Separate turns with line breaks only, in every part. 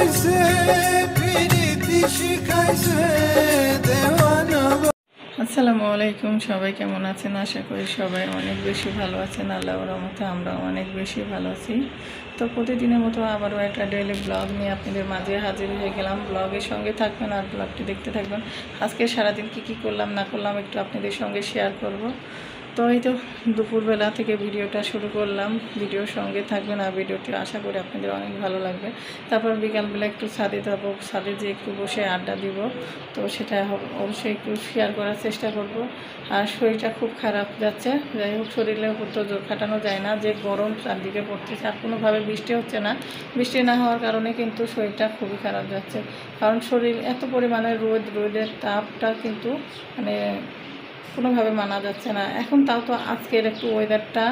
শিখাইছে প্রীতি শিখাইছে দেওয়ানা। আসসালামু আলাইকুম, সবাই কেমন আছেন? আশা করি সবাই অনেক বেশি ভালো আছেন। আল্লাহর রহমতে আমরা অনেক বেশি ভালো আছি। তো প্রতিদিনের মতো আবারও একটা ডেইলি ব্লগ নিয়ে আপনাদের মাঝে হাজির হয়ে গেলাম। ব্লগের সঙ্গে থাকবেন আর ব্লগটি দেখতে থাকবেন। আজকে সারাদিন কি করলাম না করলাম একটু আপনাদের সঙ্গে শেয়ার করব। তো এই তো দুপুরবেলা থেকে ভিডিওটা শুরু করলাম। ভিডিওর সঙ্গে থাকবেন আর ভিডিওটি আশা করি আপনাদের অনেক ভালো লাগবে। তারপর বিকালবেলা একটু ছাদে যাবো, ছাদে যে একটু বসে আড্ডা দিব। তো সেটা অবশ্যই একটু শেয়ার করার চেষ্টা করব। আর শরীরটা খুব খারাপ যাচ্ছে। যাই হোক, শরীরের উপর তো জোর খাটানো যায় না, যে গরম চারদিকে পড়তেছে আর কোনোভাবে বৃষ্টি হচ্ছে না। বৃষ্টি না হওয়ার কারণে কিন্তু শরীরটা খুবই খারাপ যাচ্ছে। কারণ শরীর এত পরিমাণে রোদের তাপটা কিন্তু মানে কোনোভাবে মানা যাচ্ছে না। এখন তাও তো আজকের একটু ওয়েদারটা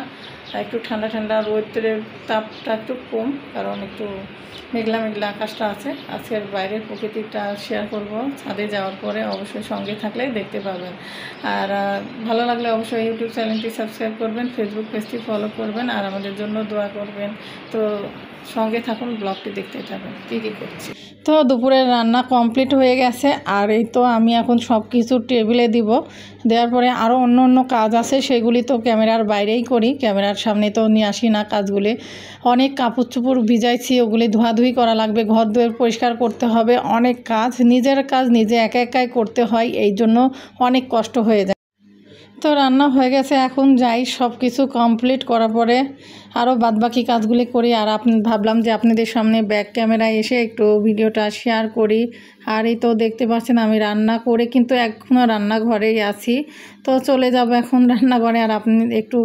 একটু ঠান্ডা ঠান্ডা, রোদের তাপটা একটু কম, কারণ একটু মেঘলা মেঘলা আকাশটা আছে। আজকের বাইরের প্রকৃতিটা শেয়ার করব ছাদে যাওয়ার পরে, অবশ্যই সঙ্গে থাকলে দেখতে পাবেন। আর ভালো লাগলে অবশ্যই ইউটিউব চ্যানেলটি সাবস্ক্রাইব করবেন, ফেসবুক পেজটি ফলো করবেন আর আমাদের জন্য দোয়া করবেন। তো সঙ্গে থাকুন, ব্লগটি দেখতে থাকুন কী করছি। তো দুপুরের রান্না কমপ্লিট হয়ে গেছে। আর এই তো আমি এখন সব কিছু টেবিলে দিব। দেওয়ার পরে আরও অন্য কাজ আছে, সেগুলি তো ক্যামেরার বাইরেই করি, ক্যামেরার সামনে তো নিয়ে আসি না কাজগুলি। অনেক কাপড় চোপড় ভিজাইছি, ওগুলি ধোয়াধুয়ি করা লাগবে, ঘর দুয়ার পরিষ্কার করতে হবে, অনেক কাজ, নিজের কাজ নিজে একাই করতে হয়, এই জন্য অনেক কষ্ট হয়ে যায়। তো রান্না হয়ে গেছে, এখন যাই সব কিছু কমপ্লিট করার পরে আরও বাদবাকি কাজগুলি করি। আর ভাবলাম যে আপনাদের সামনে ব্যাক ক্যামেরায় এসে একটু ভিডিওটা শেয়ার করি। আর এই তো দেখতে পাচ্ছেন আমি রান্না করে কিন্তু এখনও রান্নাঘরেই আছি। তো চলে যাব এখন রান্নাঘরে। আর আপনি একটু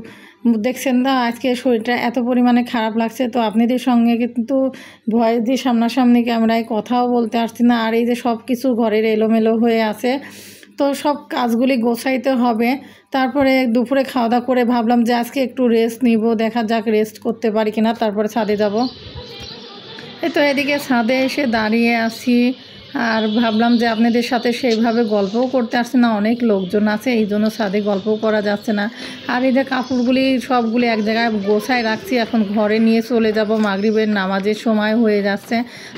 দেখছেন না আজকে শরীরটা এত পরিমাণে খারাপ লাগছে। তো আপনাদের সঙ্গে কিন্তু ভয়েস দিয়ে সামনাসামনি ক্যামেরায় কথাও বলতে পারছি না। আর এই যে সব কিছু ঘরের এলোমেলো হয়ে আছে, তো সব কাজগুলি গোছাইতে হবে। তারপরে দুপুরে খাওয়া দাওয়া করে ভাবলাম যে আজকে একটু রেস্ট নিব, দেখা যাক রেস্ট করতে পারি কিনা, তারপরে ছাদে যাব। এই তো এদিকে ছাদে এসে দাঁড়িয়ে আছি আর ভাবলাম যে আপনাদের সাথে সেইভাবে গল্পও করতে আসছে না, অনেক লোকজন আছে, এই জন্য ছাদে গল্পও করা যাচ্ছে না। আর এই যে কাপড়গুলি সবগুলি এক জায়গায় গোছায় রাখছি, এখন ঘরে নিয়ে চলে যাব, মাগরিবের নামাজের সময় হয়ে যাচ্ছে।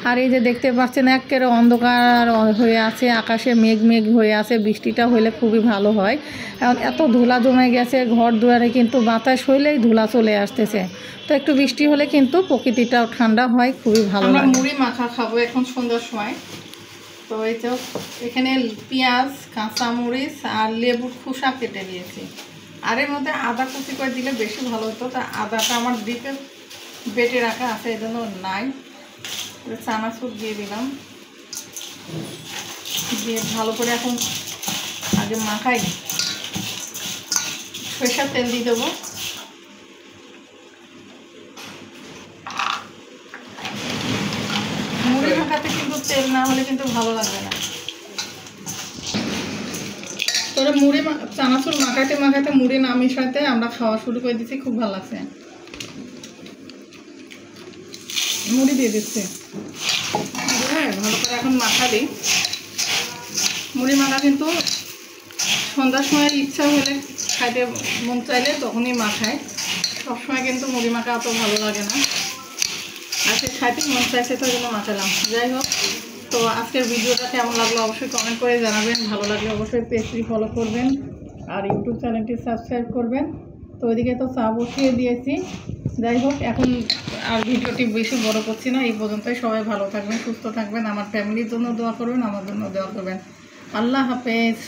আর এই যে দেখতে পাচ্ছেন একেবারে অন্ধকার হয়ে আছে, আকাশে মেঘ হয়ে আছে, বৃষ্টিটা হলে খুবই ভালো হয়। এখন এত ধুলা জমে গেছে ঘর দুয়ারে, কিন্তু বাতাস হইলেই ধুলা চলে আসতেছে। তো একটু বৃষ্টি হলে কিন্তু প্রকৃতিটাও ঠান্ডা হয়, খুবই ভালো লাগে। আমরা মুড়ি মাখা খাবো এখন সন্ধ্যার সময়। তো এই তো এখানে পেঁয়াজ, কাঁচামরিচ আর লেবুর খোসা কেটে দিয়েছি। আর এর মধ্যে আদা কুচি করে দিলে বেশি ভালো হতো, তা আদাটা আমার ডিপে বেটে রাখা আছে, এই জন্য নাই। চানাচুর দিয়ে দিলাম, দিয়ে ভালো করে এখন আগে মাখাই। সরিষার তেল দিয়ে দেবো। মুড়ি মাখাতে কিন্তু তেল না হলে কিন্তু ভালো লাগবে না। তোরা মুড়ি চানাচুর মাখাতে মুড়ি না মিশাতে আমরা খাওয়া শুরু করে দিচ্ছি, খুব ভালো লাগছে। মুড়ি দিয়ে দিচ্ছি, হ্যাঁ ভালো করে এখন মাখালি। মুড়ি মাখা কিন্তু সন্ধ্যার সময় ইচ্ছা হলে খাইতে মন চাইলে তখনই মাখায়, সবসময় কিন্তু মুড়ি মাখা অত ভালো লাগে না। আজকে খাইতে মন চাইছে তো জন্য মাখালাম। যাই হোক, তো আজকের ভিডিওটা কেমন লাগলো অবশ্যই কমেন্ট করে জানাবেন। ভালো লাগলে অবশ্যই পেজটি ফলো করবেন আর ইউটিউব চ্যানেলটি সাবস্ক্রাইব করবেন। তো ওইদিকে তো চা বসিয়ে দিয়েছি। যাই হোক, এখন আর ভিডিওটি বেশি বড় করছি না, এই পর্যন্তই। সবাই ভালো থাকবেন, সুস্থ থাকবেন, আমার ফ্যামিলির জন্য দোয়া করবেন, আমার জন্য দোয়া করবেন। আল্লাহ হাফেজ।